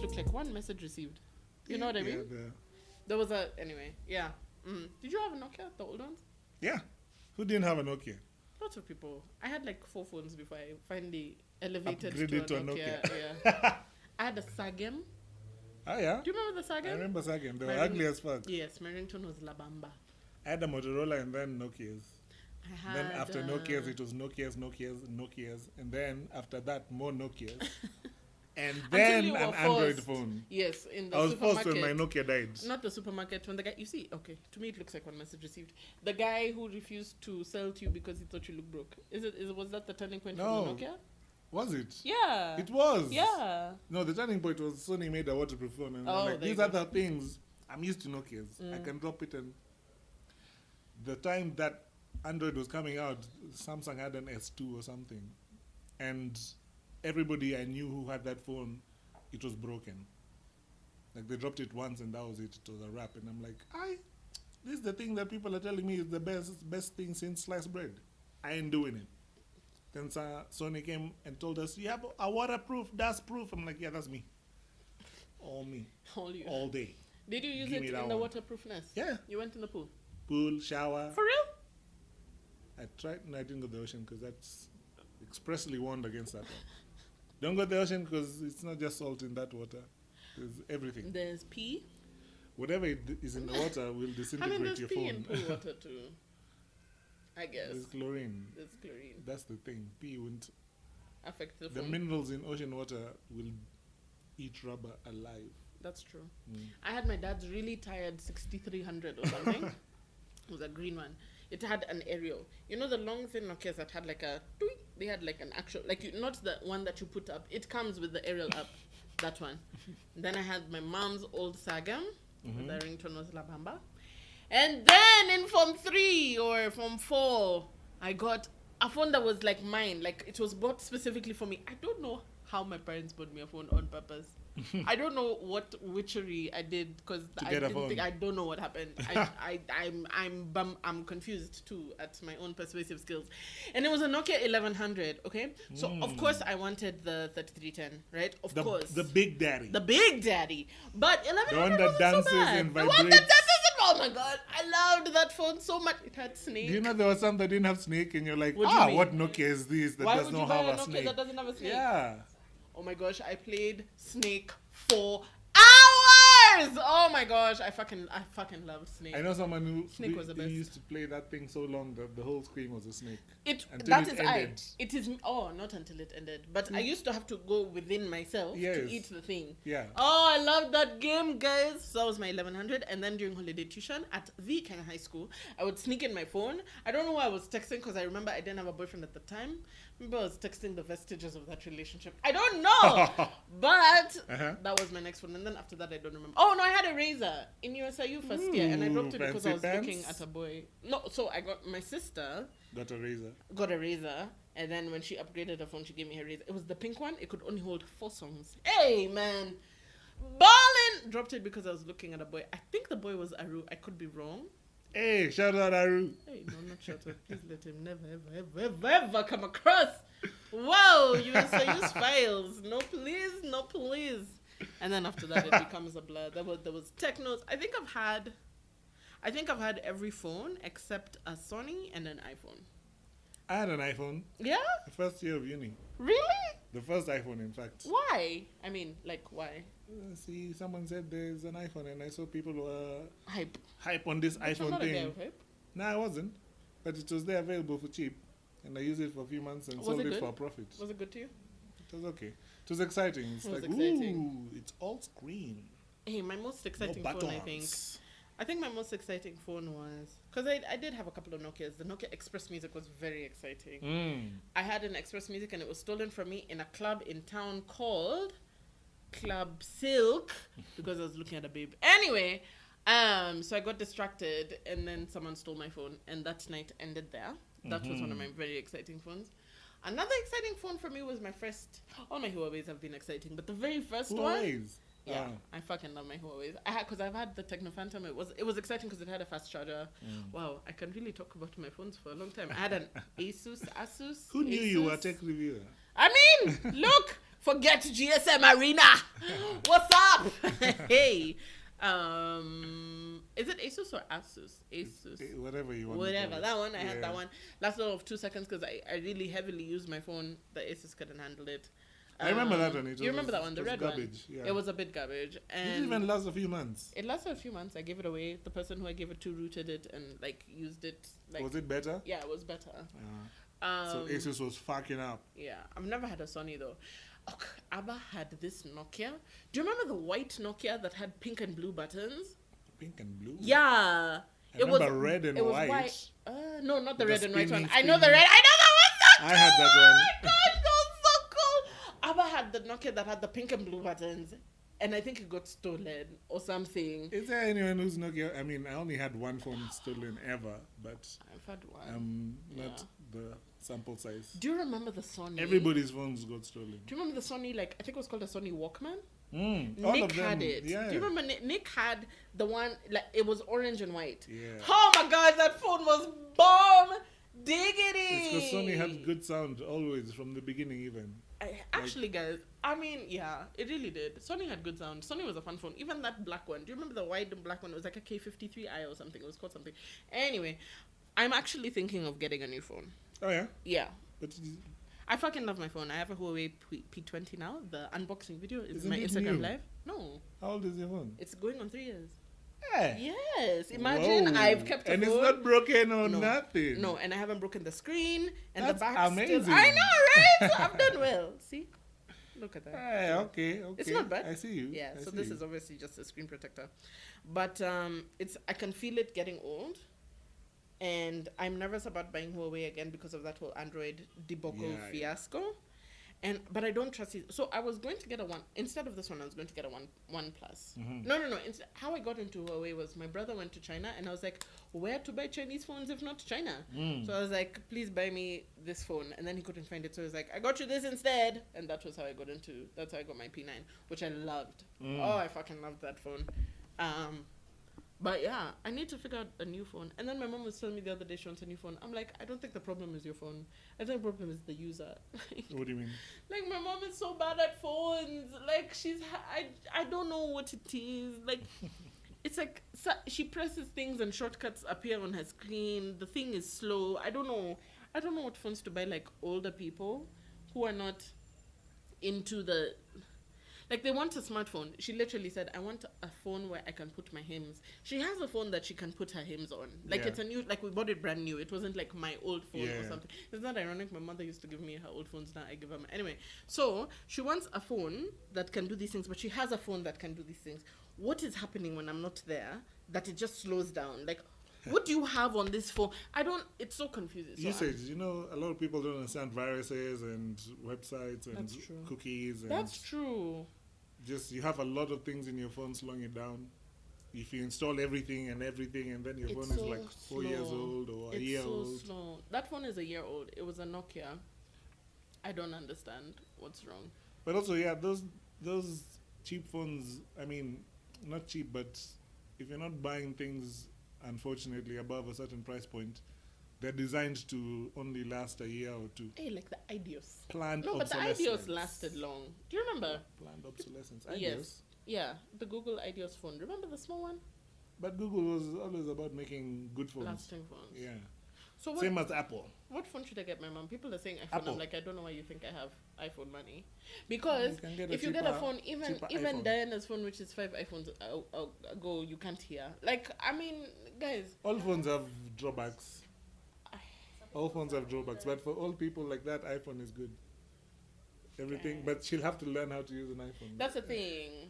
look like one message received. You know what I mean? There was anyway, yeah. Did you have a Nokia, the old ones? Yeah. Who didn't have a Nokia? Lots of people. I had like 4 phones before I finally elevated Upgraded to a Nokia. Yeah. I had a Sagem. Oh, yeah? Do you remember the Sagem? I remember Sagem. They were ugly as fuck. Yes, my ringtone was La Bamba. I had a Motorola and then Nokias. I had, then after Nokias, it was Nokias. And then after that, more Nokias. And then an Android phone. Yes, in the I was supermarket. forced when my Nokia died. Not the supermarket. When the guy, you see, okay, to me it looks like one message received. The guy who refused to sell to you because he thought you looked broke. Was that the turning point for the Nokia? Was it? Yeah. It was. Yeah. No, the turning point was Sony made a waterproof phone. And I'm like, these other things, I'm used to Nokias. I can drop it. And the time that Android was coming out, Samsung had an S2 or something. And everybody I knew who had that phone, it was broken. Like they dropped it once and that was it. It was a wrap. And I'm like, this is the thing that people are telling me is the best thing since sliced bread. I ain't doing it. Then Sony came and told us, you have a waterproof, dust proof. I'm like, yeah, that's me. All me. All you. All day. Did you use it in the waterproofness? Yeah. You went in the pool? Pool, shower. For real? I tried, no, I didn't go to the ocean because that's expressly warned against that one. Don't go to the ocean because it's not just salt in that water. There's everything. There's pee. Whatever is in the water will disintegrate your phone. I mean, there's pee in pool water too. I guess. There's chlorine. Chlorine. That's the thing. Pee won't affect the phone. The minerals in ocean water will eat rubber alive. That's true. I had my dad's really tired 6300 or something. It was a green one. It had an aerial. You know the long thin Nokias that had like a... They had like an actual... Like not the one that you put up. It comes with the aerial up. That one. Then I had my mom's old Sagam. The ringtone was La Bamba. And then in Form 3 or Form 4, I got a phone that was like mine. Like it was bought specifically for me. I don't know how my parents bought me a phone on purpose. I don't know what witchery I did because I don't know what happened. I'm confused too at my own persuasive skills. And it was a Nokia 1100. Okay, so of course I wanted the 3310, right? Of course, the big daddy. The big daddy. But 1100 the one that dances and vibrates. The one that dances and, oh my god, I loved that phone so much. It had Snake. Do you know there was some that didn't have Snake, and you're like, what Nokia is this that does not have a Snake? That doesn't have a Snake? Yeah. Oh my gosh, I played Snake for hours! Oh my gosh, I fucking loved Snake. I know someone who was the best. Used to play that thing so long that the whole screen was a snake. It is not until it ended. But I used to have to go within myself to eat the thing. Yeah. Oh, I loved that game, guys. So that was my 1100. And then during holiday tuition at the Kenya High School, I would sneak in my phone. I don't know why I was texting because I remember I didn't have a boyfriend at the time. Maybe I was texting the vestiges of that relationship. I don't know. But that was my next one. And then after that, I don't remember. Oh, no, I had a razor in USIU first year. And I dropped it because I was looking at a boy. No, so I got my sister. Got a razor. And then when she upgraded her phone, she gave me her razor. It was the pink one. It could only hold 4 songs. Hey, man. Ballin'. Dropped it because I was looking at a boy. I think the boy was Aru. I could be wrong. Hey, shout out Aru. Hey, no, not shout out. Please let him never, ever come across. Whoa, USIU's files. No, please. And then after that, it becomes a blur. There was Technos. I think I've had every phone except a Sony and an iPhone. I had an iPhone. Yeah? The first year of uni. Really? The first iPhone, in fact. Why? I mean, like, why? See, someone said there's an iPhone, and I saw people were hype on this iPhone thing. A guy of hype? No, I wasn't. But it was there available for cheap. And I used it for a few months and sold it for a profit. Was it good to you? It was okay. It was exciting. It's ooh, it's all screen. Hey, my most exciting phone, I think my most exciting phone was... Because I did have a couple of Nokias. The Nokia Express Music was very exciting. I had an Express Music and it was stolen from me in a club in town called Club Silk because I was looking at a babe. Anyway, so I got distracted and then someone stole my phone and that night ended there. That was one of my very exciting phones. Another exciting phone for me was my first... All my Huawei's have been exciting, but the very first one... Yeah, I fucking love my Huawei. Because I've had the Techno Phantom. It was exciting because it had a fast charger. Wow, I can really talk about my phones for a long time. I had an Asus. Who knew you were a tech reviewer? I mean, look, Forget GSM Arena. What's up? Hey. Is it Asus or Asus? Asus. Whatever you want. Whatever. That one, I had that one. Lasted of 2 seconds because I really heavily used my phone. The Asus couldn't handle it. I remember that one. You remember that one? The red garbage. one? Yeah. It was a bit garbage. And it didn't even last a few months. It lasted a few months. I gave it away. The person who I gave it to rooted it and like used it. Like, was it better? Yeah, it was better. So Asus was fucking up. Yeah, I've never had a Sony though. Okay, Abba had this Nokia. Do you remember the white Nokia that had pink and blue buttons? Pink and blue? Yeah. It was red and white. No, not the red and white one. Spinning. I know the red. I know that one so cool. I had that one. Oh my gosh, that was so cool. Abba had the Nokia that had the pink and blue buttons. And I think it got stolen or something. Is there anyone who's Nokia? I mean, I only had one phone stolen ever, but I've had one. Not the sample size. Do you remember the Sony? Everybody's phones got stolen. Do you remember the Sony? Like I think it was called a Sony Walkman. Nick had it. Yeah. Do you remember Nick had the one? Like it was orange and white. Yeah. Oh my god, that phone was bomb diggity. It's because Sony had good sound always from the beginning, even. Actually, guys, I mean, yeah, it really did. Sony had good sound. Sony was a fun phone. Even that black one. Do you remember the white and black one? It was like a K53i or something. It was called something. Anyway, I'm actually thinking of getting a new phone. Oh, yeah? Yeah. But I fucking love my phone. I have a Huawei P20 now. The unboxing video is Isn't my it Instagram new? live. No. How old is your phone? It's going on 3 years. Hey. Yes. Imagine I've kept a and phone. it's not broken or nothing. No, and I haven't broken the screen and That's the back. amazing. Still, I know, right? So I've done well. See? Look at that. Hey, okay. It's not bad. I see you. Yeah, I so see this you. is obviously just a screen protector. But I can feel it getting old. And I'm nervous about buying Huawei again because of that whole Android debacle fiasco. But I don't trust it. So I was going to get a one instead of this one. I was going to get a one plus. No. How I got into Huawei was my brother went to China, and I was like, where to buy Chinese phones if not China? So I was like, please buy me this phone, and then he couldn't find it. So he was like, I got you this instead, and that was how I got That's how I got my P9, which I loved. Oh, I fucking loved that phone. But yeah, I need to figure out a new phone. And then my mom was telling me the other day she wants a new phone. I'm like, I don't think the problem is your phone. I think the problem is the user. What do you mean? Like, my mom is so bad at phones. Like, I don't know what it is. Like, it's like, she presses things and shortcuts appear on her screen. The thing is slow. I don't know what phones to buy, like, older people who are not into the... Like, they want a smartphone. She literally said, I want a phone where I can put my hymns. She has a phone that she can put her hymns on. Like, it's a new... Like, we bought it brand new. It wasn't, like, my old phone or something. It's not ironic. My mother used to give me her old phones. Now I give her my... Anyway, so she wants a phone that can do these things, but she has a phone that can do these things. What is happening when I'm not there that it just slows down? Like, what do you have on this phone? It's so confusing. Usage, a lot of people don't understand viruses and websites and cookies. And That's true. Just you have a lot of things in your phone slowing it down. If you install everything, and then your phone is like 4 years old or a year old. It's so slow. That phone is a year old. It was a Nokia. I don't understand what's wrong. But also, those cheap phones, I mean, not cheap, but if you're not buying things, unfortunately, above a certain price point, they're designed to only last a year or two. Hey, like the Ideos. Planned obsolescence. But the Ideos lasted long. Do you remember? Planned obsolescence. Ideos? Yes. Yeah, the Google Ideos phone. Remember the small one? But Google was always about making good phones. Lasting phones. Yeah. So same as Apple. What phone should I get my mom? People are saying iPhone. Apple. I'm like, I don't know why you think I have iPhone money. Because if you get a phone, even iPhone. Diana's phone, which is 5 iPhones ago, you can't hear. Like, I mean, guys. All phones have drawbacks. All phones have drawbacks, but for old people like that, iPhone is good. Everything, but she'll have to learn how to use an iPhone. That's the thing.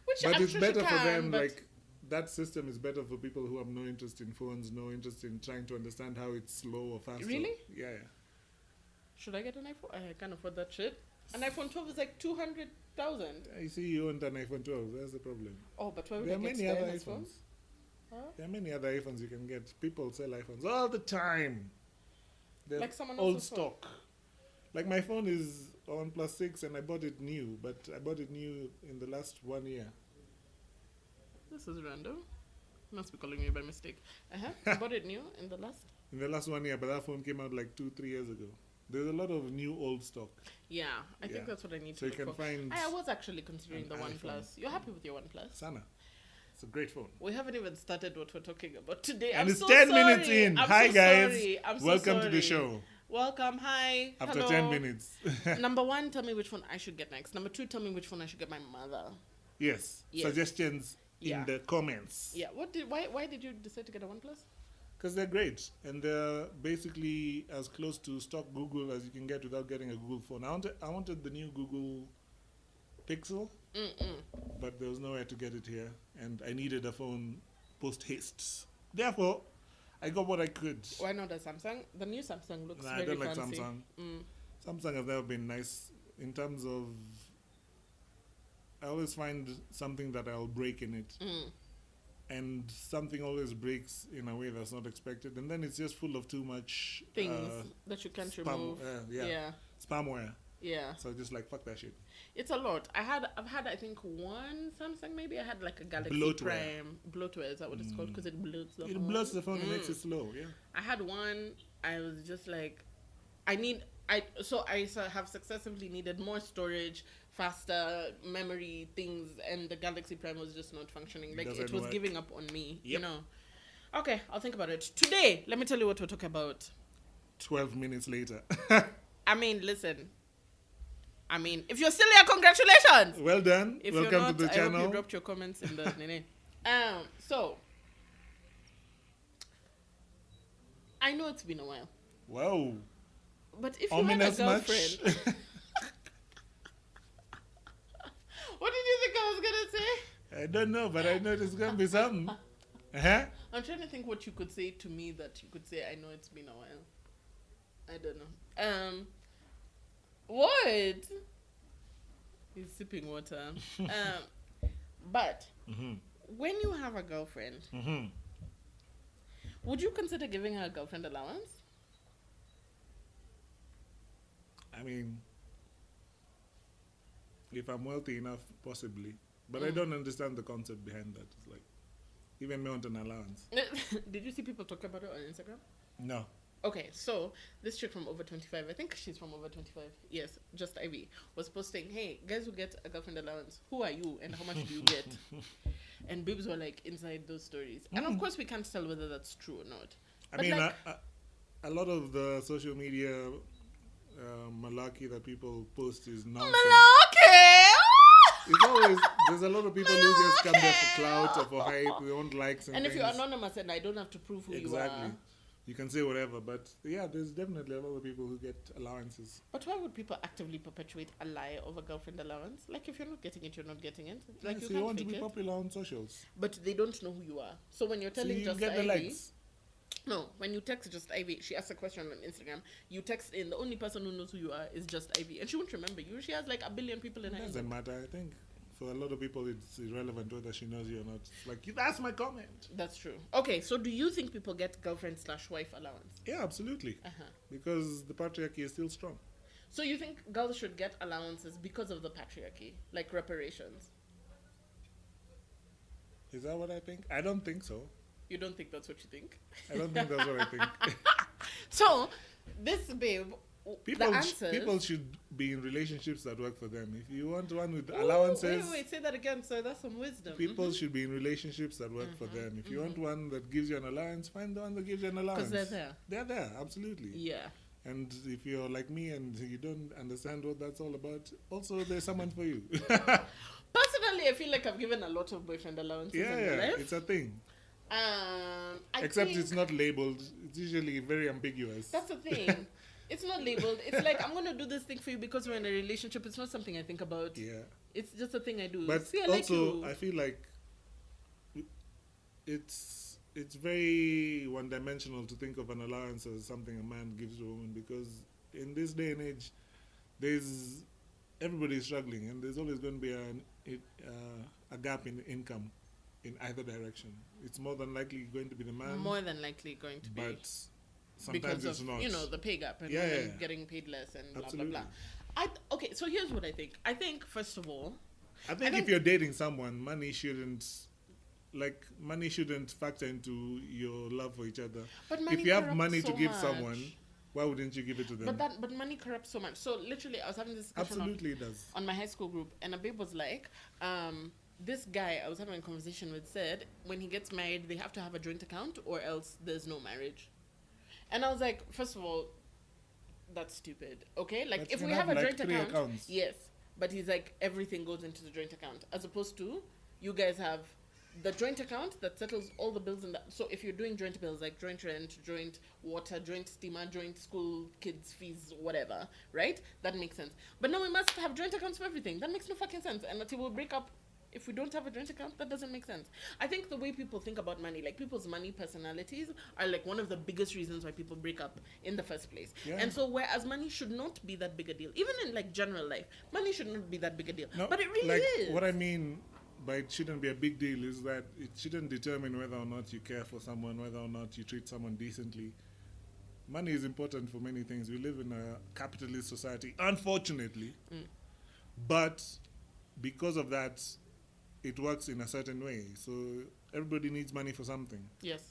Which but I'm it's sure better she for can, them. Like that system is better for people who have no interest in phones, no interest in trying to understand how it's slow or fast. Really? Yeah. Should I get an iPhone? I can't afford that shit. An iPhone 12 is like 200,000. I see you owned an iPhone 12. That's the problem. Oh, but why would there I are get many other Diana's iPhones. phone? Huh? There are many other iPhones you can get. People sell iPhones all the time. They're Like someone old else's stock. phone. Like my phone is on +6 and I bought it new, but I bought it new in the last 1 year. This is random. Must be calling me by mistake. I bought it new in the last. In the last 1 year, but that phone came out like 2-3 years ago. There's a lot of new old stock. Yeah, I think that's what I need to look for. So you can find... I was actually considering the OnePlus. You're happy with your OnePlus? Sana. It's a great phone. We haven't even started what we're talking about today. And it's 10 minutes in. Hi, guys. Welcome to the show. Welcome. Hi. After Hello. 10 minutes. Number 1, tell me which phone I should get next. Number 2, tell me which phone I should get my mother. Yes. Suggestions in the comments. Yeah. Why did you decide to get a OnePlus? Because they're great. And they're basically as close to stock Google as you can get without getting a Google phone. I wanted the new Google Pixel. But there was nowhere to get it here. And I needed a phone post-haste. Therefore... I got what I could. Why not a Samsung? The new Samsung looks very fancy. I don't like Samsung. Samsung has never been nice in terms of... I always find something that I'll break in it. And something always breaks in a way that's not expected. And then it's just full of too much... things that you can't remove. Spamware. Yeah. So just like, fuck that shit. It's a lot. I've had I think one Samsung maybe. I had like a Galaxy Prime. Bloatware, is that what it's called? Because it bloats the phone. It bloats the phone and makes it slow, yeah. I had one, I was just like, I have successively needed more storage, faster memory things, and the Galaxy Prime was just not functioning. Like, it was giving up on me, you know. Okay, I'll think about it. Today, let me tell you what we're talking about. 12 minutes later. I mean, listen. If you're still here, congratulations. Well done. If Welcome you're not, to the channel. I hope you dropped your comments in the nene. So, I know it's been a while. Wow. But if you had a girlfriend... What did you think I was going to say? I don't know, but I know there's going to be something. I'm trying to think what you could say to me that you could say, I know it's been a while. I don't know. What? He's sipping water. But when you have a girlfriend, would you consider giving her a girlfriend allowance? I mean, if I'm wealthy enough, possibly. But I don't understand the concept behind that. It's like, even me want an allowance. Did you see people talk about it on Instagram? No. Okay, so this chick from over 25, I think she's from over 25, yes, just Ivy, was posting, hey, guys who get a girlfriend allowance, who are you and how much do you get? And babes were like inside those stories. And of course we can't tell whether that's true or not. I mean, like, a lot of the social media malarkey that people post is nonsense. Malarkey! It's always, there's a lot of people who just come there for clout or for hype, they want likes and if things. you're anonymous and I don't have to prove who you are. Exactly. You can say whatever, but yeah, there's definitely a lot of people who get allowances. But why would people actively perpetuate a lie of a girlfriend allowance? Like, if you're not getting it, you're not getting it. Like, you want to be popular on socials. But they don't know who you are. So when you're telling just Ivy... No, when you text just Ivy, she asks a question on Instagram, you text in, the only person who knows who you are is just Ivy. And she won't remember you. She has like 1 billion people in her. It doesn't matter, I think. For a lot of people, it's irrelevant whether she knows you or not. It's like, that's my comment. That's true. Okay, so do you think people get girlfriend/wife allowance? Yeah, absolutely. Because the patriarchy is still strong. So you think girls should get allowances because of the patriarchy, like reparations? Is that what I think? I don't think so. You don't think that's what you think? I don't think that's what I think. So, this babe... People should be in relationships that work for them. If you want one with allowances... Wait, say that again, so that's some wisdom. People should be in relationships that work for them. If you want one that gives you an allowance, find the one that gives you an allowance. Because they're there. They're there, absolutely. Yeah. And if you're like me and you don't understand what that's all about, also there's someone for you. Personally, I feel like I've given a lot of boyfriend allowances in my life. It's a thing. Except it's not labeled. It's usually very ambiguous. That's the thing. It's not labeled. It's like, I'm going to do this thing for you because we're in a relationship. It's not something I think about. Yeah. It's just a thing I do. But see, I feel like it's very one-dimensional to think of an allowance as something a man gives to a woman, because in this day and age, everybody's struggling, and there's always going to be a gap in income in either direction. It's more than likely going to be the man. More than likely going to be. But sometimes because it's of, not. The pay gap and women getting paid less and Absolutely. blah, blah, blah. Okay, so here's what I think. I think, first of all... I think if you're dating someone, money shouldn't factor into your love for each other. But money if you have money so to give much. someone, Why wouldn't you give it to them? But money corrupts so much. So literally, I was having this discussion Absolutely, it does. On my high school group, and a babe was like, this guy I was having a conversation with said when he gets married, they have to have a joint account or else there's no marriage. And I was like, first of all, that's stupid. Okay, like if we have a joint account, accounts. Yes, but he's like everything goes into the joint account as opposed to you guys have the joint account that settles all the bills in that. So if you're doing joint bills like joint rent, joint water, joint steamer, joint school kids fees, whatever, right? That makes sense. But now we must have joint accounts for everything. That makes no fucking sense. And until we break up, if we don't have a joint account, that doesn't make sense. I think the way people think about money, like people's money personalities, are like one of the biggest reasons why people break up in the first place. Yeah. And so whereas money should not be that big a deal, even in like general life, money should not be that big a deal. No, but it really is. What I mean by it shouldn't be a big deal is that it shouldn't determine whether or not you care for someone, whether or not you treat someone decently. Money is important for many things. We live in a capitalist society, unfortunately. But because of that, it works in a certain way. So everybody needs money for something. Yes.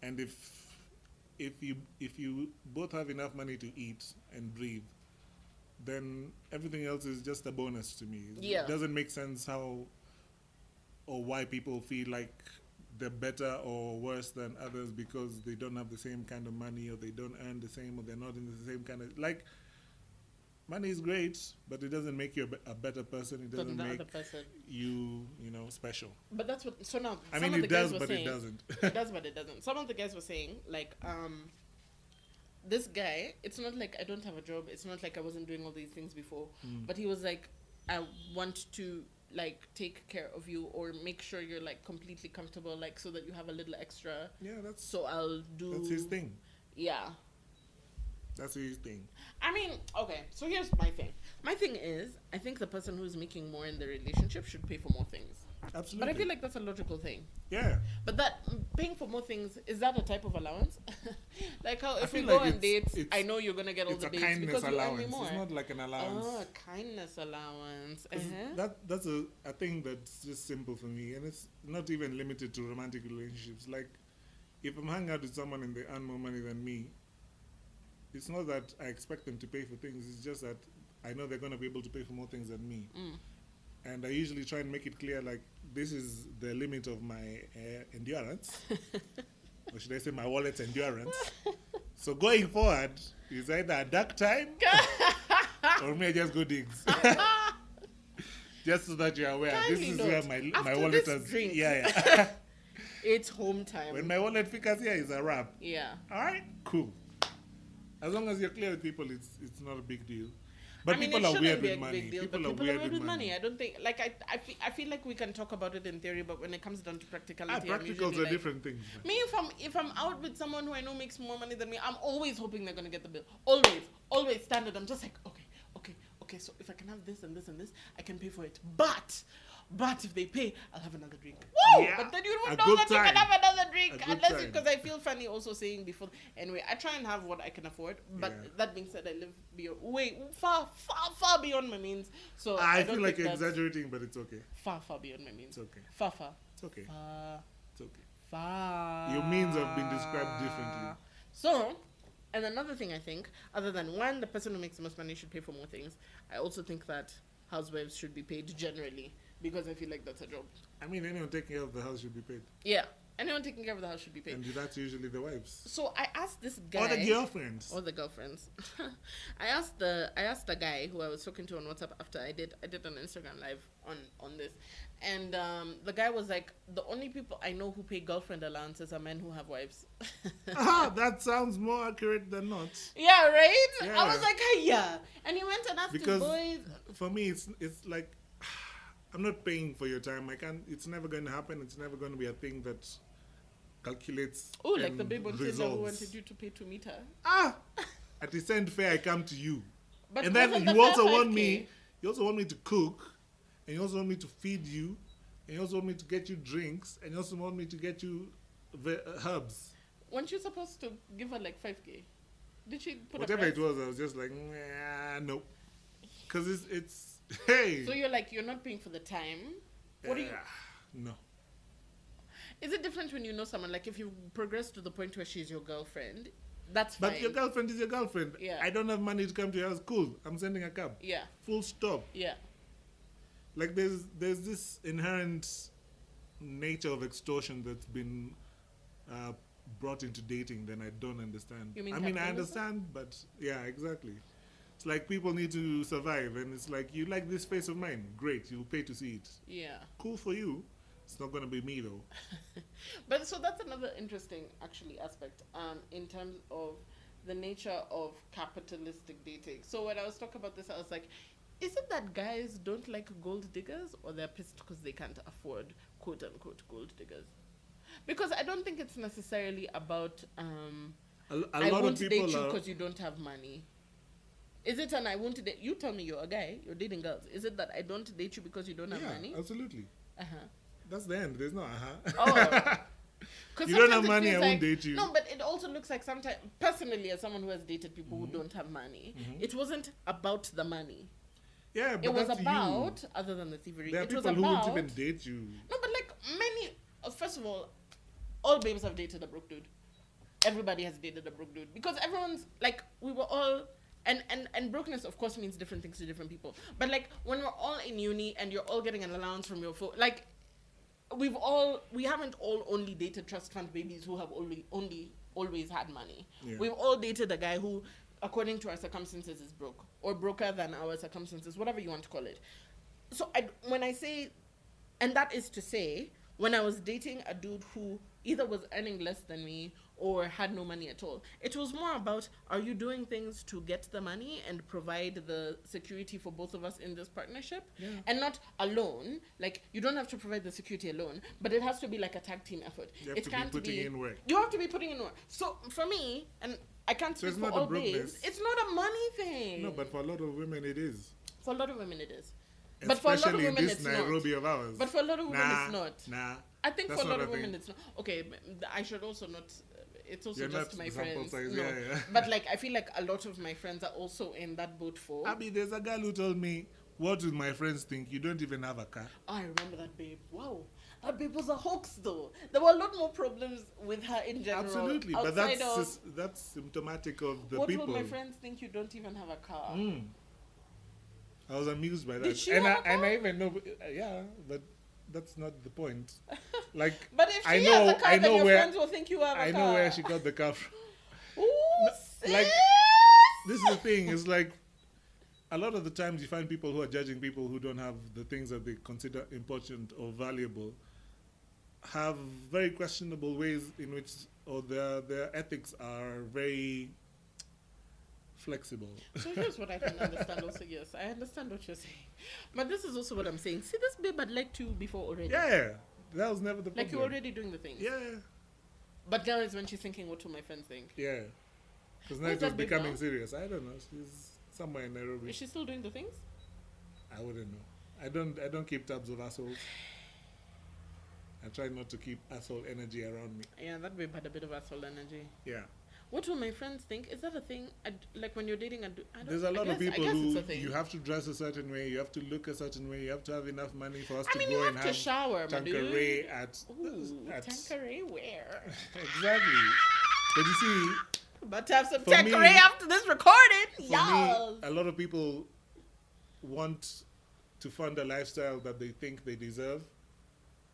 And if you both have enough money to eat and breathe, then everything else is just a bonus to me. Yeah. It doesn't make sense how or why people feel like they're better or worse than others because they don't have the same kind of money or they don't earn the same or they're not in the same kind of... Like, money is great, but it doesn't make you a better person. It doesn't make you, special. But that's what... So now... I mean, it does, but it doesn't. It does, but it doesn't. Some of the guys were saying, like, this guy, it's not like I don't have a job. It's not like I wasn't doing all these things before. But he was like, I want to, like, take care of you or make sure you're, like, completely comfortable, like, so that you have a little extra. Yeah, that's... So I'll do... That's his thing. Yeah. That's his thing. I mean, okay, so here's my thing. My thing is, I think the person who's making more in the relationship should pay for more things. Absolutely. But I feel like that's a logical thing. Yeah. But that paying for more things, is that a type of allowance? Like how if we go on dates, I know you're going to get all the dates because you earn me more. It's not like an allowance. Oh, a kindness allowance. That's a thing that's just simple for me. And it's not even limited to romantic relationships. Like, if I'm hanging out with someone and they earn more money than me, it's not that I expect them to pay for things. It's just that I know they're going to be able to pay for more things than me. And I usually try and make it clear, like, this is the limit of my endurance. Or should I say my wallet's endurance. So going forward, it's either a dark time or me just go digs. Just so that you're aware. This is where my wallet has... Drink. Yeah. It's home time. When my wallet figures here, it's a wrap. Yeah. All right, cool. As long as you're clear with people, it's not a big deal. But I mean, people are weird with money. People are weird with money. I don't think, like, I feel like we can talk about it in theory, but when it comes down to practicality, practicals are like, different things. Me, if I'm out with someone who I know makes more money than me, I'm always hoping they're gonna get the bill. Always standard. I'm just like, okay. So if I can have this and this and this, I can pay for it. But if they pay, I'll have another drink. Woo! Yeah, but then you don't know that you can have another drink. Unless because I feel funny also saying before. Anyway, I try and have what I can afford. But that being said, I live far beyond my means. So I feel like you're exaggerating, but it's okay. Far beyond my means. It's okay. Far. It's okay. It's okay. Far. Your means have been described differently. So, and another thing I think, other than one, the person who makes the most money should pay for more things. I also think that housewives should be paid generally. Because I feel like that's a job. I mean, anyone taking care of the house should be paid. Yeah. Anyone taking care of the house should be paid. And that's usually the wives. So I asked this guy... Or the girlfriends. I asked the guy who I was talking to on WhatsApp after I did an Instagram live on this. And the guy was like, the only people I know who pay girlfriend allowances are men who have wives. That sounds more accurate than not. Yeah, right? Yeah. I was like, hey, yeah. And he went and asked his boys... For me, it's like... I'm not paying for your time. It's never going to happen. It's never going to be a thing that calculates. Oh, like the babe on Tinder who wanted you to pay to meet her. At the same fair, I come to you. But and then you also want me. You also want me to cook, and you also want me to feed you, and you also want me to get you drinks, and you also want me to get you herbs. Weren't you supposed to give her like 5K? Did she put whatever it was? I was just like, no, because it's. Hey. So you're like, you're not paying for the time. What are you? No. Is it different when you know someone? Like if you progress to the point where she's your girlfriend, That's fine. But your girlfriend is your girlfriend. Yeah. I don't have money to come to your house. Cool. I'm sending a cab. Yeah. Full stop. Yeah. Like there's this inherent nature of extortion that's been brought into dating that I don't understand. You mean I capitalism? understand, but yeah, exactly. It's like people need to survive, and it's like, you like this face of mine, great, you'll pay to see it. Yeah. Cool for you. It's not gonna be me though. But so that's another interesting actually aspect in terms of the nature of capitalistic dating. So when I was talking about this, I was like, is it that guys don't like gold diggers, or they're pissed because they can't afford quote unquote gold diggers? Because I don't think it's necessarily about I lot won't of people date you because you don't have money. Is it an I won't date you? Tell me, you're a guy, you're dating girls. Is it that I don't date you because you don't have money? Absolutely. Uh-huh. That's the end. There's no Oh. You don't have money, I won't date you. No, but it also looks like sometimes, personally, as someone who has dated people who don't have money, it wasn't about the money. Yeah, but it was that's about, you. other than the thievery, There are it was people who about... won't even date you. No, but like many... first of all babes have dated a broke dude. Everybody has dated a broke dude. Because everyone's, like, we were all... And brokenness, of course, means different things to different people. But, like, when we're all in uni and you're all getting an allowance from your phone... Like, we haven't all only dated trust fund babies who have always had money. Yeah. We've all dated a guy who, according to our circumstances, is broke. Or broker than our circumstances, whatever you want to call it. So when I say... And that is to say, when I was dating a dude who either was earning less than me or had no money at all, it was more about, are you doing things to get the money and provide the security for both of us in this partnership? Yeah. And not alone. Like, you don't have to provide the security alone, but it has to be like a tag team effort. You have to be putting in work. You have to be putting in work. So for me, and I can't speak for all babes, it's not a money thing. No, but for a lot of women it is. For a lot of women it is. Especially but for a lot of women, in this it's Nairobi not. of ours. But for a lot of women, it's not. Nah. I think for a lot of women, it's not. Okay, I should also not. It's also You're just my friends. Size, no. Yeah. But like, I feel like a lot of my friends are also in that boat for. Abby, there's a girl who told me, what will my friends think? You don't even have a car. Oh, I remember that babe. Wow. That babe was a hoax, though. There were a lot more problems with her in general. Absolutely, but that's symptomatic of the what people. What will my friends think? You don't even have a car? I was amused by that. Did she have a car? And I even know, yeah, but that's not the point. Like, but if she has a car, then your friends will think you have a car. I know where she got the car from. Ooh, like, this is the thing. It's like, a lot of the times you find people who are judging people who don't have the things that they consider important or valuable, have very questionable ways in which, or their ethics are very flexible. So here's what I can understand also. Yes, I understand what you're saying. But this is also what I'm saying. See, this babe I'd liked you before already. Yeah, that was never the problem. Like, you're already doing the things. Yeah. But now is when she's thinking, what will my friends think? Yeah. Because now it's becoming serious. I don't know. She's somewhere in Nairobi. Is she still doing the things? I wouldn't know. I don't keep tabs of assholes. I try not to keep asshole energy around me. Yeah, that babe had a bit of asshole energy. Yeah. What will my friends think? Is that a thing? Like when you're dating, there's a lot of people who you have to dress a certain way, you have to look a certain way, you have to have enough money for us to go and have to shower, Tanqueray at Tanqueray where? Exactly. But you see, about to have some Tanqueray after this recording. Yeah. A lot of people want to fund a lifestyle that they think they deserve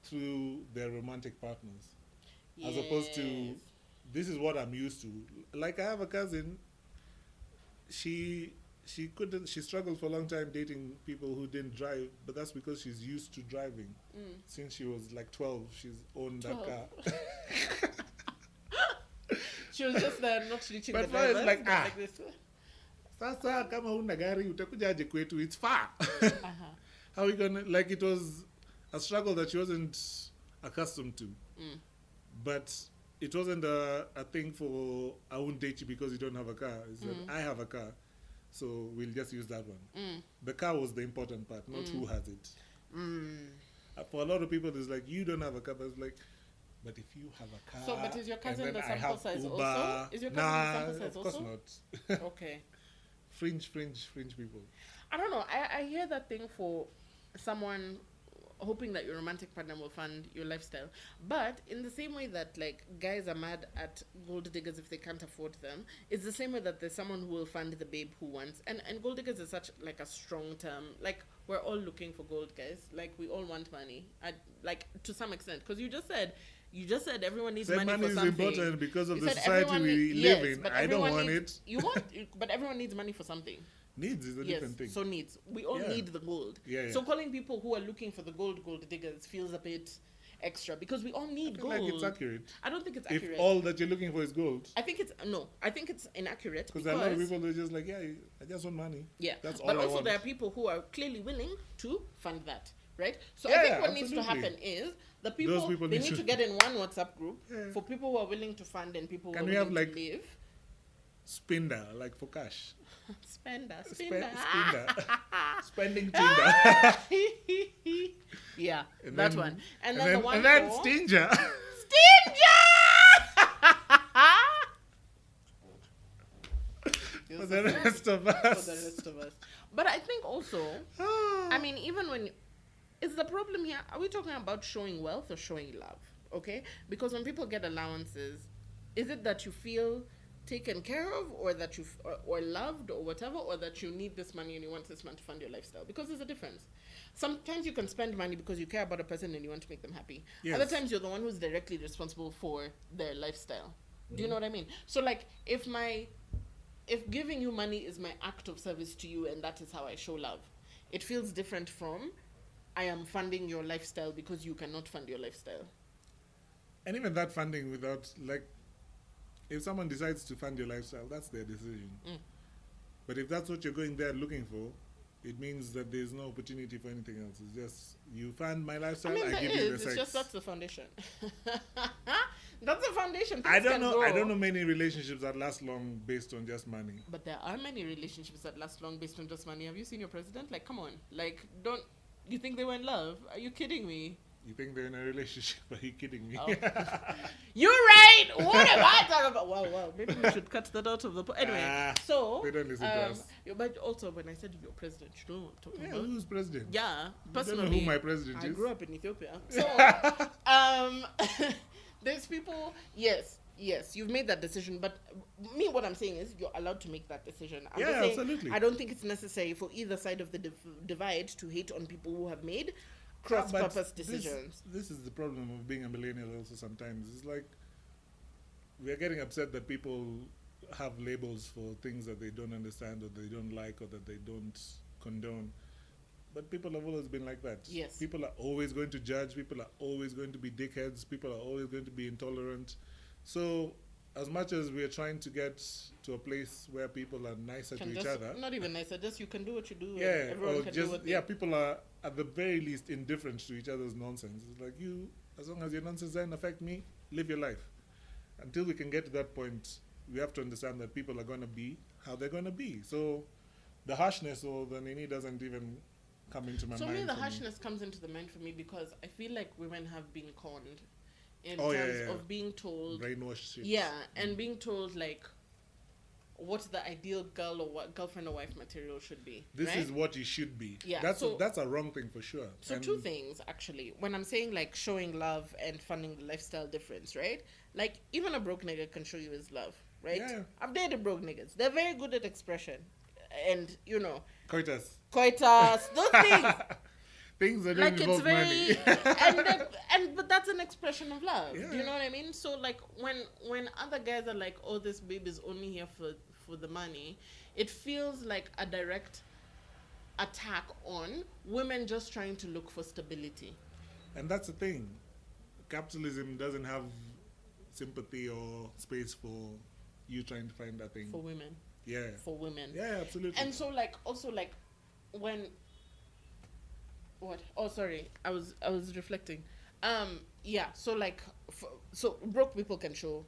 through their romantic partners, as opposed to, this is what I'm used to. Like, I have a cousin, she struggled for a long time dating people who didn't drive, but that's because she's used to driving. Since she was like 12, she's owned that car. She was just not reaching but the drivers. Like, like this. Sasa kama huna gari utakujaje kwetu, it's far. How are we gonna, like, it was a struggle that she wasn't accustomed to. But it wasn't a thing for, I won't date you because you don't have a car. It's that I have a car, so we'll just use that one. The car was the important part, not who has it. For a lot of people, it's like, you don't have a car, but it's like, but if you have a car... So, but is your cousin the sample size Uber, also? Is your cousin the sample size also? Of course not. Okay. Fringe people. I don't know. I hear that thing for someone hoping that your romantic partner will fund your lifestyle. But in the same way that like guys are mad at gold diggers if they can't afford them, it's the same way that there's someone who will fund the babe who wants. And gold diggers is such like a strong term. Like we're all looking for gold, guys. Like we all want money, like to some extent, because you just said everyone needs money for something. Money is important because of the society we live in. I don't want it. But everyone needs money for something. Needs is a different thing. So needs. We all need the gold. Yeah. So calling people who are looking for the gold diggers feels a bit extra because we all need gold. Like it's accurate. I don't think it's accurate. If all that you're looking for is gold. I think it's inaccurate because a lot of people are just like, I just want money. Yeah. That's all but I also want. There are people who are clearly willing to fund that. Right? So I think what needs to happen is the people they need to get in one WhatsApp group for people who are willing to fund and people who are willing to live. Spender, like for cash. Spender. Spending Tinder. Yeah, that one. And then the one and then Stinger. For the rest of us. But I think also, I mean, even when... Is the problem here, are we talking about showing wealth or showing love? Okay? Because when people get allowances, is it that you feel taken care of or that you or loved or whatever, or that you need this money and you want this money to fund your lifestyle? Because there's a difference. Sometimes you can spend money because you care about a person and you want to make them happy. Yes. Other times you're the one who's directly responsible for their lifestyle. Do you know what I mean? So like if giving you money is my act of service to you and that is how I show love, it feels different from I am funding your lifestyle because you cannot fund your lifestyle. And even that funding without, like, if someone decides to fund your lifestyle, that's their decision. But if that's what you're going there looking for, it means that there's no opportunity for anything else. It's just, you fund my lifestyle, I give you the sex. It's just that's the foundation. That's the foundation. I don't know many relationships that last long based on just money. But there are many relationships that last long based on just money. Have you seen your president? Like, come on. Like, don't... You think they were in love? Are you kidding me? You think they're in a relationship? Are you kidding me? Oh. You're right. What am I talking about? Wow. Maybe we should cut that out of the... Anyway, so... They don't listen to us. But also, when I said you're president, you know what I'm talking about? Who's president? Yeah, personally. I don't know who my president is. I grew up in Ethiopia. So, there's people... Yes, you've made that decision, but me, what I'm saying is you're allowed to make that decision. I'm just saying, absolutely. I don't think it's necessary for either side of the divide to hate on people who have made cross-purpose decisions. This is the problem of being a millennial also sometimes. It's like we're getting upset that people have labels for things that they don't understand or they don't like or that they don't condone. But people have always been like that. Yes. People are always going to judge. People are always going to be dickheads. People are always going to be intolerant. So, as much as we are trying to get to a place where people are nicer to each other... Not even nicer, just you can do what you do. Yeah, everyone can do what they... Yeah, people are, at the very least, indifferent to each other's nonsense. It's like, you, as long as your nonsense doesn't affect me, live your life. Until we can get to that point, we have to understand that people are going to be how they're going to be. So, the harshness or the nini doesn't even come into my mind. So, the harshness comes into the mind for me because I feel like women have been conned. In terms of being told... Brainwashed. Yeah, and being told, like, what the ideal girl or what girlfriend or wife material should be. This is what you should be. Yeah. That's a wrong thing for sure. So two things, actually. When I'm saying, like, showing love and funding the lifestyle difference, right? Like, even a broke nigga can show you his love, right? Yeah. I've dated broke niggas. They're very good at expression. And, you know... Coitus. Those things... Things that don't involve money. But that's an expression of love. Yeah. Do you know what I mean? So like when other guys are like, oh, this babe is only here for the money, it feels like a direct attack on women just trying to look for stability. And that's the thing. Capitalism doesn't have sympathy or space for you trying to find that thing. For women. Yeah. For women. Yeah, absolutely. And so like also like when... What? Oh, sorry. I was reflecting. Yeah. So like, so broke people can show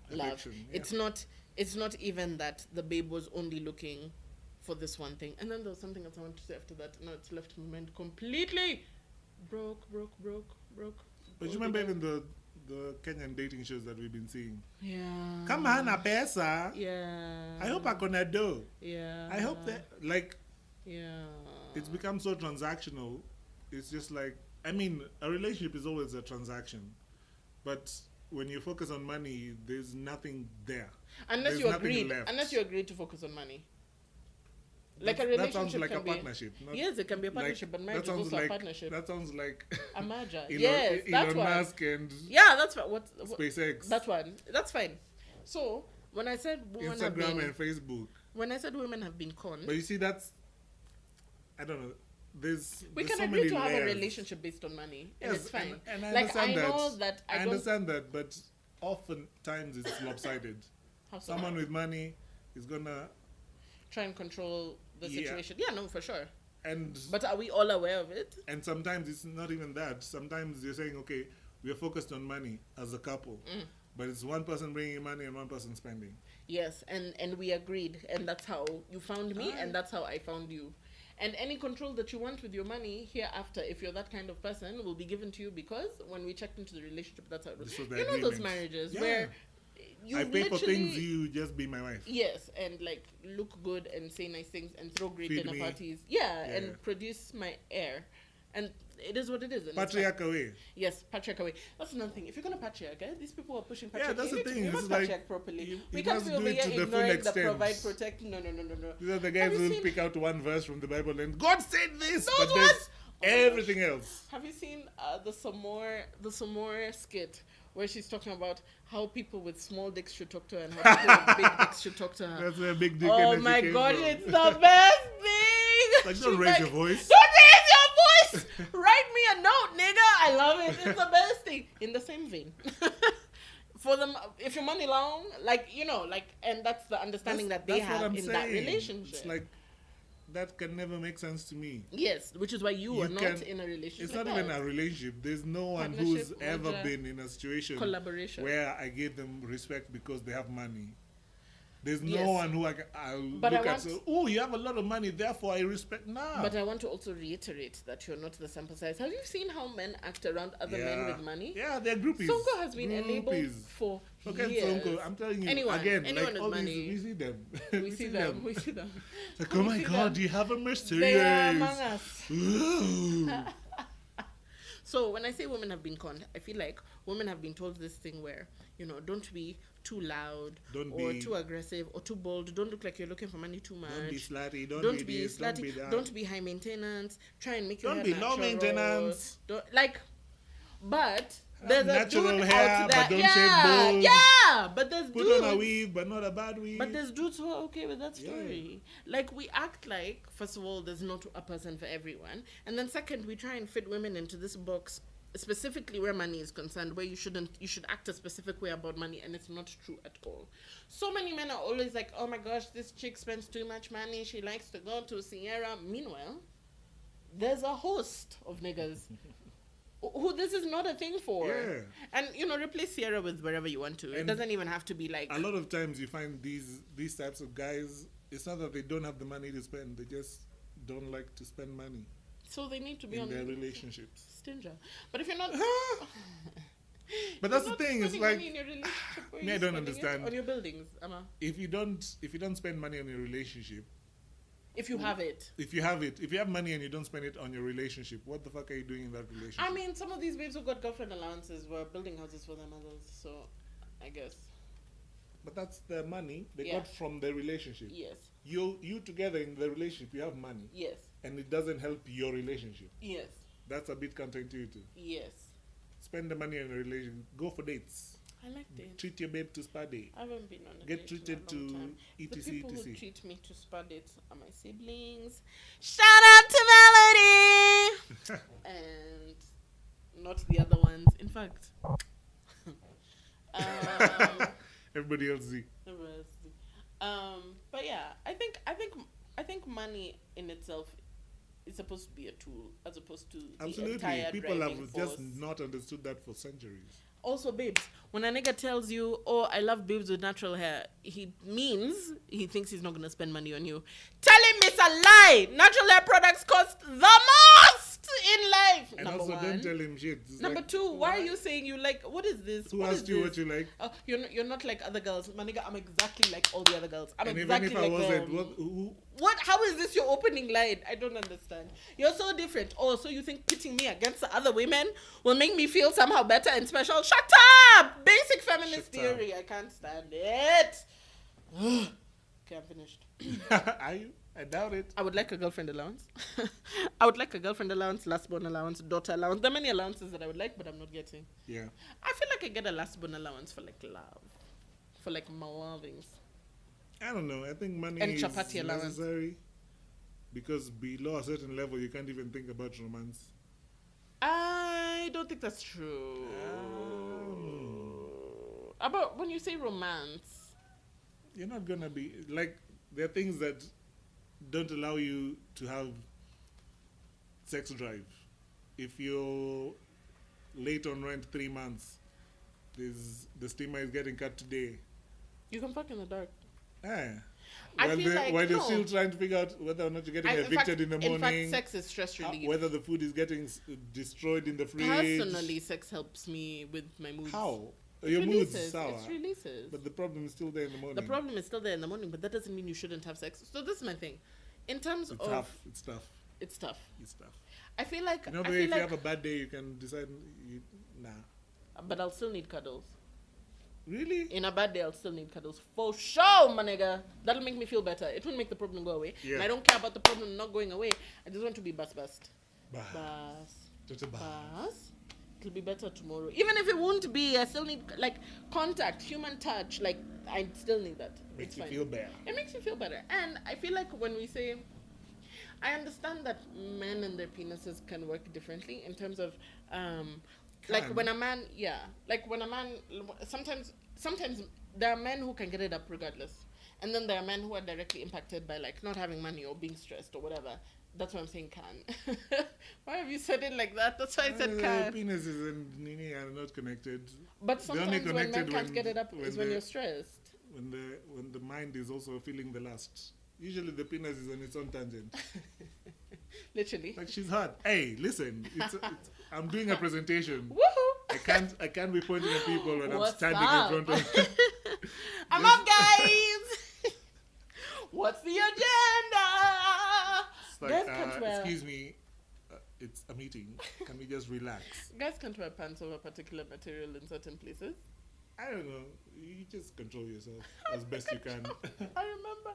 love. Yeah. It's not even that the babe was only looking for this one thing. And then there was something else I wanted to say after that. No, it's left my mind completely. Broke. But you remember even the Kenyan dating shows that we've been seeing? Yeah. Come on, pesa. Yeah. I hope I'm gonna do. Yeah. I hope that, like. Yeah. It's become so transactional. It's just like, I mean, a relationship is always a transaction, but when you focus on money, there's nothing there. Unless you agreed to focus on money. Like a relationship. That sounds like a partnership. Yes, it can be a partnership, but marriage is also a partnership. That sounds like a merger. Yes, that's Elon Musk and that's what SpaceX. That one. That's fine. So when I said women Instagram and Facebook. When I said women have been conned. But you see, that's, I don't know. We can agree to have a relationship based on money, and it's fine. And I understand that, but oftentimes it's lopsided. Someone with money is gonna try and control the situation. Yeah, no, for sure. But are we all aware of it? And sometimes it's not even that. Sometimes you're saying, okay, we are focused on money as a couple, but it's one person bringing money and one person spending. Yes, and we agreed, and that's how you found me, and that's how I found you. And any control that you want with your money hereafter, if you're that kind of person, will be given to you, because when we checked into the relationship, that's how it was. You know those marriages where I pay for things, you just be my wife. Yes, and like look good and say nice things and throw great dinner parties. Yeah, and produce my heir. And it is what it is. Patriarch away. Yes, patriarch away. That's another thing. If you're going to patriarch, these people are pushing patriarch. Yeah, that's the thing. You must patriarch properly. We can't be over here ignoring the provide, protect. No. These are the guys who will pick out one verse from the Bible and God said this, but there's everything else. Have you seen the Samore skit where she's talking about how people with small dicks should talk to her and how people with big dicks should talk to her? That's where big dick energy my God, it's the best thing. Like, don't raise your voice. Don't raise your voice. Write me a note, nigga. I love it. It's the best thing. In the same vein. For them, if you're money long, and that's the understanding that they have in that relationship. It's like, that can never make sense to me. Yes, which is why you are not in a relationship. It's not even a relationship. There's no one who's ever been in a situation where I give them respect because they have money. There's no one who I'll look at say, oh, you have a lot of money, therefore I respect. Nah. But I want to also reiterate that you're not the sample size. Have you seen how men act around other men with money? Yeah, they're groupies. Sonko has been enabled for years. Sonko, I'm telling you, anyone like with all money. we see them. We see them. We see them. Like, oh my God, you have a Mercedes. They are among us. So when I say women have been conned, I feel like women have been told this thing where, don't be too loud or too aggressive or too bold. Don't look like you're looking for money too much. Don't be slutty. Don't be slutty. Don't be high maintenance. Try and make your hair natural. Don't be low maintenance. But there's a dude hair, out there. But don't shave balls. Yeah, but there's dudes. Put on a weave, but not a bad weave. But there's dudes who are okay with that story. Yeah. Like, we act like, first of all, there's not a person for everyone. And then second, we try and fit women into this box, specifically where money is concerned, where you should act a specific way about money, and it's not true at all. So many men are always like, oh my gosh, this chick spends too much money, she likes to go to Sierra. Meanwhile, there's a host of niggas who this is not a thing for. Yeah. And, replace Sierra with wherever you want to. And it doesn't even have to be like... A lot of times you find these types of guys, it's not that they don't have the money to spend, they just don't like to spend money. So they need to be in their relationships. Stinger. But if you're not... But that's the thing, it's like... Money in your relationship, I don't understand. On your buildings, Amma. If you don't spend money on your relationship... If you have it. If you have money and you don't spend it on your relationship, what the fuck are you doing in that relationship? I mean, some of these babes who got girlfriend allowances were building houses for their mothers, so I guess. But that's the money they got from their relationship. Yes. You together in the relationship, you have money. Yes. And it doesn't help your relationship. Yes. That's a bit counterintuitive. Yes. Spend the money on a relationship. Go for dates. I like dates. Treat your babe to spa day. I haven't been on a Get treated to etc. The people who treat me to spa dates are my siblings. Shout out to Melody! And not the other ones. In fact. Everybody else see. But yeah, I think money in itself is supposed to be a tool as opposed to the entire people have force. Just not understood that for centuries. Also, babes, when a nigga tells you, oh, I love babes with natural hair, he thinks he's not going to spend money on you. Tell him it's a lie. Natural hair products cost the most. in life. And Number also, one. don't tell him shit. Number two, why are you saying you like? What is this? Who asked you what you like? You're not like other girls, my nigga. I'm exactly like all the other girls. I'm and exactly even if like I wasn't, what? How is this your opening line? I don't understand. You're so different. Oh, so you think pitting me against the other women will make me feel somehow better and special? Shut up! Basic feminist theory. I can't stand it. Okay, I'm finished. Are you? I doubt it. I would like a girlfriend allowance. I would like a girlfriend allowance, last born allowance, daughter allowance. There are many allowances that I would like, but I'm not getting. Yeah. I feel like I get a last born allowance for like love. For like my lovings. I don't know. I think money and is chapati allowance. Necessary because below a certain level, you can't even think about romance. I don't think that's true. About when you say romance, you're not gonna be like, there are things that don't allow you to have sex drive. If you're late on rent 3 months, the steamer is getting cut today. You can fuck in the dark. Yeah. While you're still trying to figure out whether or not you're getting evicted in the morning. In fact, sex is stress relief. Whether the food is getting destroyed in the fridge. Personally, sex helps me with my moods. How? Your mood's sour. It releases. But the problem is still there in the morning. The problem is still there in the morning, but that doesn't mean you shouldn't have sex. So this is my thing. In terms of... It's tough. It's tough. It's tough. I feel like... You know, if you have a bad day, you can decide... Nah. But I'll still need cuddles. Really? In a bad day, I'll still need cuddles. For sure, my nigga. That'll make me feel better. It won't make the problem go away. Yeah. And I don't care about the problem not going away. I just want to be bust. Just a bus. It'll be better tomorrow. Even if it won't be, I still need, like, contact, human touch. Like, I still need that. Makes you feel better. It makes you feel better. And I feel like when we say... I understand that men and their penises can work differently in terms of... like when a man, sometimes there are men who can get it up regardless. And then there are men who are directly impacted by like not having money or being stressed or whatever. That's why I'm saying can. Why have you said it like that? That's why I said can. Penises and Nini are not connected. But sometimes when men can't get it up is when you're stressed. When the mind is also feeling the lust. Usually the penis is on its own tangent. Literally. Like she's hot. Hey, listen. I'm doing a presentation. Woohoo! I can't be pointing at people when What's I'm standing up? in front of I'm up, guys! What's the agenda? It's like, excuse me, it's a meeting. Can we just relax? Guys can't wear pants of a particular material in certain places. I don't know. You just control yourself as best you can. I remember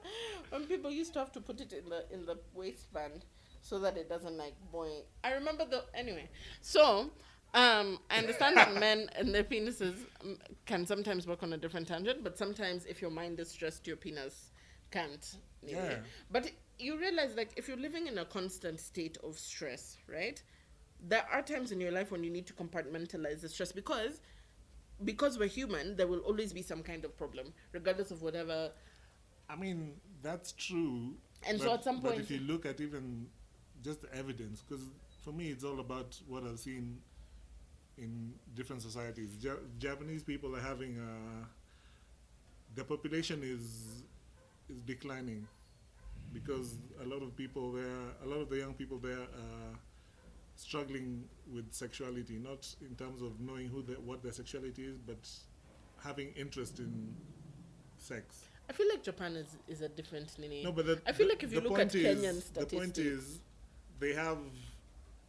when people used to have to put it in the waistband so that it doesn't like boing. I remember anyway. So I understand that men and their penises can sometimes work on a different tangent, but sometimes if your mind is stressed, your penis can't. Yeah. But you realize, like, if you're living in a constant state of stress, right? There are times in your life when you need to compartmentalize the stress because we're human, there will always be some kind of problem, regardless of whatever. I mean, that's true. And so at some point... But if you look at even just the evidence, because for me, it's all about what I've seen in different societies. Japanese people are having... the population is declining because a lot of the young people there are struggling with sexuality, not in terms of knowing what their sexuality is, but having interest in sex. I feel like Japan is a different Nini. No, but I feel like if you look at Kenyan statistics... The point is, they have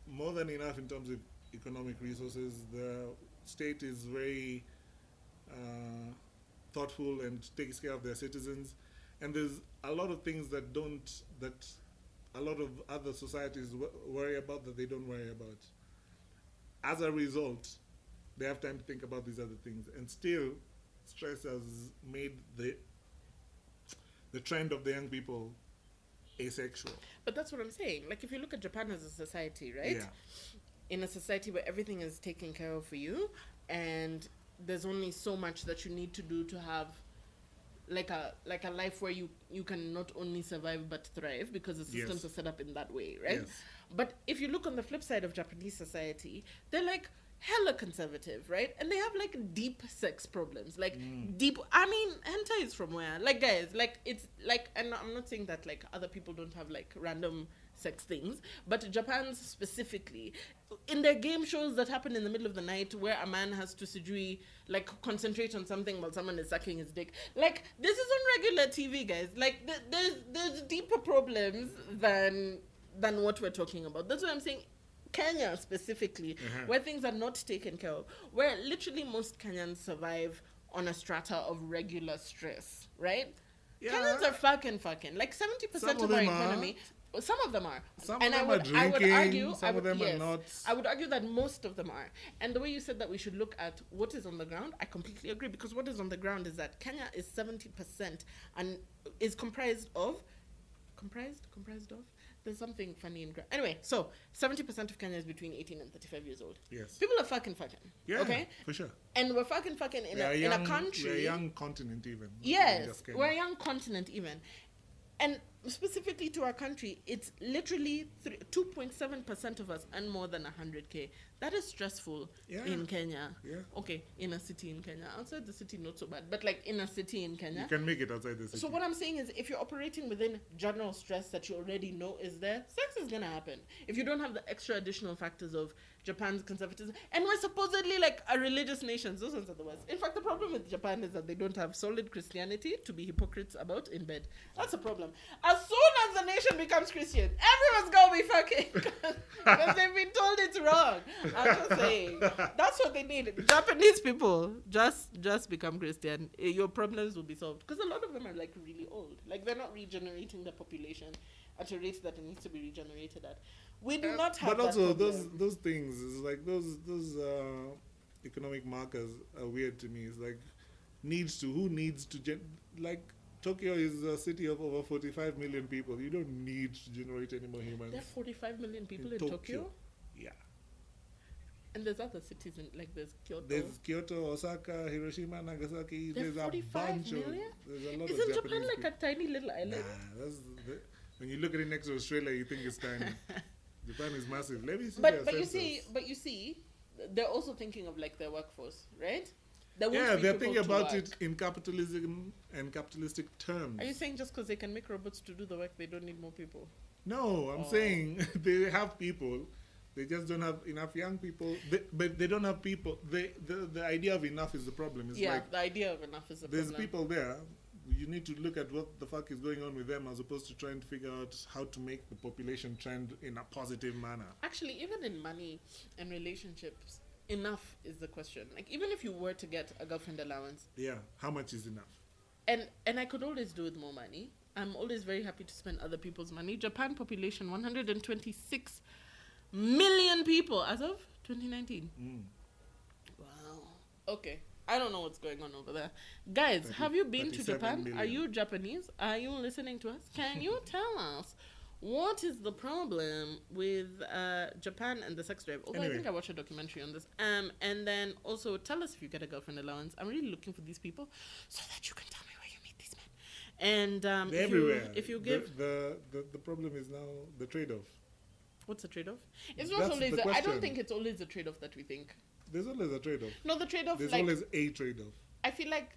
more than enough in terms of economic resources. The state is very thoughtful and takes care of their citizens. And there's a lot of things that a lot of other societies worry about that they don't worry about. As a result, they have time to think about these other things. And still, stress has made the trend of the young people asexual. But that's what I'm saying. Like, if you look at Japan as a society, right? Yeah. In a society where everything is taken care of for you, and there's only so much that you need to do to have like a life where you can not only survive but thrive, because the systems are set up in that way, right? Yes. But if you look on the flip side of Japanese society, they're like hella conservative, right? And they have like deep sex problems, like deep. I mean, hentai is from where? Like, guys, like it's like, and I'm not saying that like other people don't have like random sex things, but Japan's specifically, in their game shows that happen in the middle of the night where a man has to like concentrate on something while someone is sucking his dick. Like, this is on regular TV, guys. Like, there's deeper problems than what we're talking about. That's what I'm saying. Kenya specifically, where things are not taken care of, where literally most Kenyans survive on a strata of regular stress, right? Yeah. Kenyans are fucking. Like 70% of our economy. Some of them are. Some of them are drinking. Some of them are not. I would argue that most of them are. And the way you said that we should look at what is on the ground, I completely agree. Because what is on the ground is that Kenya is 70% and is comprised of. There's something funny in anyway, so 70% of Kenya is between 18 and 35 years old. Yes. People are fucking. Yeah, okay? For sure. And we're fucking in a country. We're a young continent even. Yes, we're a young continent even. And specifically to our country, it's literally 2.7% of us earn more than 100K. That is stressful in Kenya. Yeah. Okay, in a city in Kenya. Outside the city, not so bad. But like in a city in Kenya. You can make it outside the city. So what I'm saying is, if you're operating within general stress that you already know is there, sex is going to happen. If you don't have the extra additional factors of Japan's conservatism. And we're supposedly like a religious nation. Those ones are the worst. In fact, the problem with Japan is that they don't have solid Christianity to be hypocrites about in bed. That's a problem. As soon as the nation becomes Christian, everyone's going to be fucking. Because they've been told it's wrong. I'm just saying. That's what they need. Japanese people, just become Christian. Your problems will be solved. Because a lot of them are like really old. Like they're not regenerating the population at a rate that it needs to be regenerated at. We do not have. But also those things is like those economic markers are weird to me. It's like who needs to like Tokyo is a city of over 45 million people. You don't need to generate any more humans. There are 45 million people in Tokyo? Yeah. And there's other cities there's Kyoto. There's Kyoto, Osaka, Hiroshima, Nagasaki. There's a bunch million? There's a lot Isn't of Japan like a tiny little island? Nah, when you look at it next to Australia, you think it's tiny. Japan is massive. Let me see. But you see, they're also thinking of like their workforce, right? They're thinking about it in capitalism and capitalistic terms. Are you saying just because they can make robots to do the work, they don't need more people? No, I'm saying they have people. They just don't have enough young people. But they don't have people. The idea of enough is the problem. It's like the idea of enough is the problem. There's people there. You need to look at what the fuck is going on with them as opposed to trying to figure out how to make the population trend in a positive manner. Actually, even in money and relationships, enough is the question. Like, even if you were to get a girlfriend allowance. Yeah, how much is enough? And I could always do with more money. I'm always very happy to spend other people's money. Japan population, 126 million people as of 2019. Wow. Okay. I don't know what's going on over there. Guys, have you been to Japan? Million. Are you Japanese? Are you listening to us? Can you tell us what is the problem with Japan and the sex drive? Although I think I watched a documentary on this. And then also tell us if you get a girlfriend allowance. I'm really looking for these people so that you can tell me where you meet these men. And everywhere. If you give the problem is now the trade-off. What's the trade-off? It's not always. I don't think it's always the trade-off that we think. There's always a trade-off. No, the trade-off. There's always a trade-off. I feel like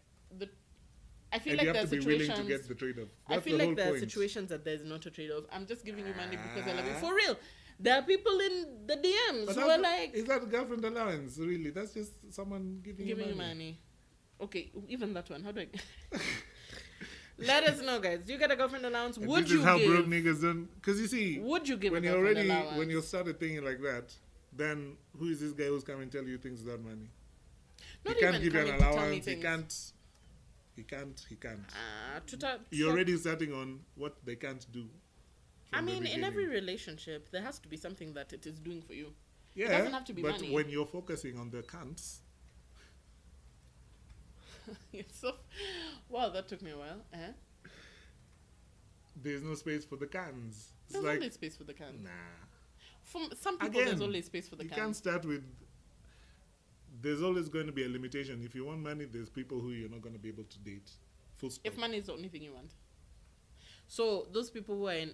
you have to be willing to get the trade-off. I feel like there are situations that there's not a trade-off. I'm just giving you money because I love you. For real. There are people in the DMs who are like... Is that a girlfriend allowance, really? That's just someone giving you money. Okay, even that one. How do I... Let us know, guys. Do you get a girlfriend allowance? And would you give... This is how broke niggas don't... Because you see... Would you give a girlfriend allowance? When you started thinking like that, then who is this guy who's coming to tell you things without money? He can't give you an allowance. He can't. You're already starting on what they can't do. I mean, in every relationship, there has to be something that it is doing for you. Yeah, it doesn't have to be but money. When you're focusing on the can'ts... Wow, that took me a while. There's no space for the cans. There's only space for the cans. Nah. For some people, there's only space for the cans. You can't start with... There's always going to be a limitation. If you want money, there's people who you're not going to be able to date. Full stop. If money is the only thing you want. So those people who are in...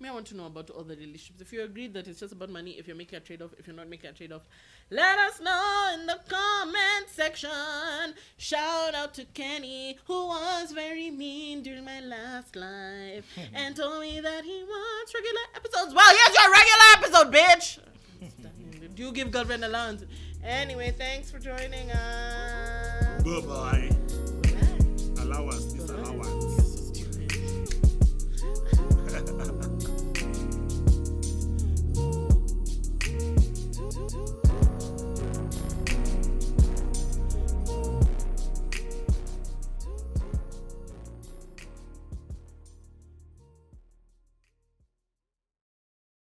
I want to know about all the relationships. If you agree that it's just about money, if you're making a trade-off, if you're not making a trade-off, let us know in the comment section. one. Shout out to Kenny, who was very mean during my last life and told me that he wants regular episodes. Well, here's your regular episode, bitch. Do give girlfriend allowance. Anyway, thanks for joining us. Bye-bye. Allowance. This allowance.